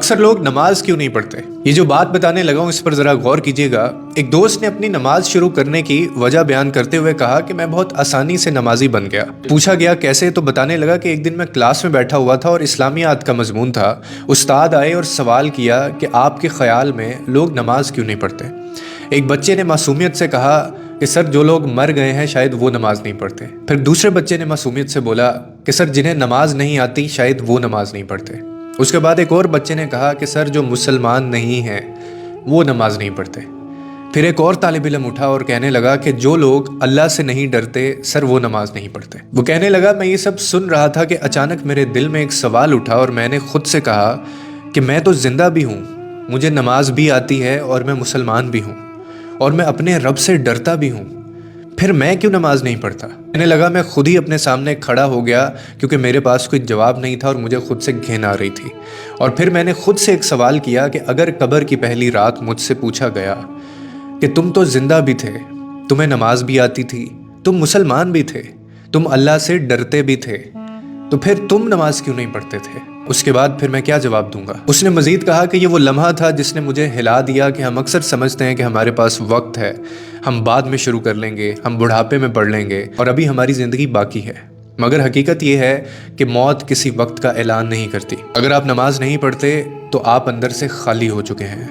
اکثر لوگ نماز کیوں نہیں پڑھتے؟ یہ جو بات بتانے لگا ہوں اس پر ذرا غور کیجیے گا۔ ایک دوست نے اپنی نماز شروع کرنے کی وجہ بیان کرتے ہوئے کہا کہ میں بہت آسانی سے نمازی بن گیا۔ پوچھا گیا کیسے، تو بتانے لگا کہ ایک دن میں کلاس میں بیٹھا ہوا تھا اور اسلامیات کا مضمون تھا۔ استاد آئے اور سوال کیا کہ آپ کے خیال میں لوگ نماز کیوں نہیں پڑھتے؟ ایک بچے نے معصومیت سے کہا کہ سر جو لوگ مر گئے ہیں شاید وہ نماز نہیں پڑھتے۔ پھر دوسرے بچے نے معصومیت سے بولا کہ سر جنہیں نماز نہیں آتی شاید وہ نماز نہیں پڑھتے۔ اس کے بعد ایک اور بچے نے کہا کہ سر جو مسلمان نہیں ہیں وہ نماز نہیں پڑھتے۔ پھر ایک اور طالب علم اٹھا اور کہنے لگا کہ جو لوگ اللہ سے نہیں ڈرتے سر وہ نماز نہیں پڑھتے۔ وہ کہنے لگا میں یہ سب سن رہا تھا کہ اچانک میرے دل میں ایک سوال اٹھا اور میں نے خود سے کہا کہ میں تو زندہ بھی ہوں، مجھے نماز بھی آتی ہے اور میں مسلمان بھی ہوں اور میں اپنے رب سے ڈرتا بھی ہوں، پھر میں کیوں نماز نہیں پڑھتا؟ کہنے لگا میں خود ہی اپنے سامنے کھڑا ہو گیا کیونکہ میرے پاس کوئی جواب نہیں تھا اور مجھے خود سے گھن آ رہی تھی، اور پھر میں نے خود سے ایک سوال کیا کہ اگر قبر کی پہلی رات مجھ سے پوچھا گیا کہ تم تو زندہ بھی تھے، تمہیں نماز بھی آتی تھی، تم مسلمان بھی تھے، تم اللہ سے ڈرتے بھی تھے، تو پھر تم نماز کیوں نہیں پڑھتے تھے؟ اس کے بعد پھر میں کیا جواب دوں گا؟ اس نے مزید کہا کہ یہ وہ لمحہ تھا جس نے مجھے ہلا دیا کہ ہم اکثر سمجھتے ہیں کہ ہمارے پاس وقت ہے، ہم بعد میں شروع کر لیں گے، ہم بڑھاپے میں پڑھ لیں گے اور ابھی ہماری زندگی باقی ہے، مگر حقیقت یہ ہے کہ موت کسی وقت کا اعلان نہیں کرتی۔ اگر آپ نماز نہیں پڑھتے تو آپ اندر سے خالی ہو چکے ہیں۔